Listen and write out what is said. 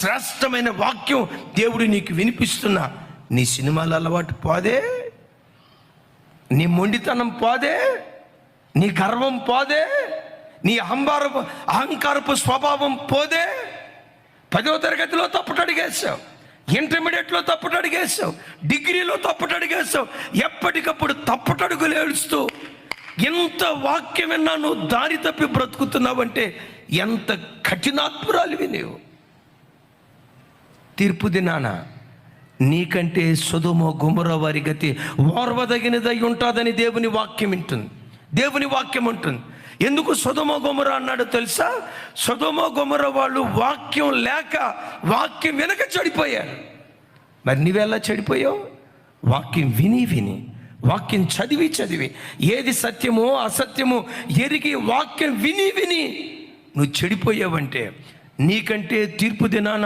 శ్రేష్టమైన వాక్యం దేవుడు నీకు వినిపిస్తున్నా, నీ సినిమాల అలవాటు పోదే, నీ మొండితనం పోదే, నీ గర్వం పోదే, నీ అహంకారపు స్వభావం పోదే. 10వ తరగతిలో తప్పుట అడిగేసావు, ఇంటర్మీడియట్లో తప్పుట అడిగేసావు, డిగ్రీలో తప్పుట అడిగేసావు, ఎప్పటికప్పుడు తప్పుటడుగులు ఏడుస్తూ ఎంత వాక్యం విన్నా నువ్వు దారి తప్పి బ్రతుకుతున్నావంటే ఎంత కఠినాత్మురాలివి నీవు. తీర్పు దినాన నీకంటే సొదొమ గొమొర్రా వారి గతి ఓర్వదగినదై ఉంటుందని దేవుని వాక్యం వింటుంది. దేవుని వాక్యం ఉంటుంది. ఎందుకు సొదొమ గొమొర్రా అన్నాడో తెలుసా? సొదొమ గొమొర్రా వాళ్ళు వాక్యం లేక, వాక్యం వెనక చెడిపోయారు. మరి నువ్వెలా చెడిపోయావు? వాక్యం విని విని, వాక్యం చదివి చదివి, ఏది సత్యమో అసత్యమో ఎరిగి వాక్యం విని విని నువ్వు చెడిపోయావంటే నీకంటే తీర్పు దినాన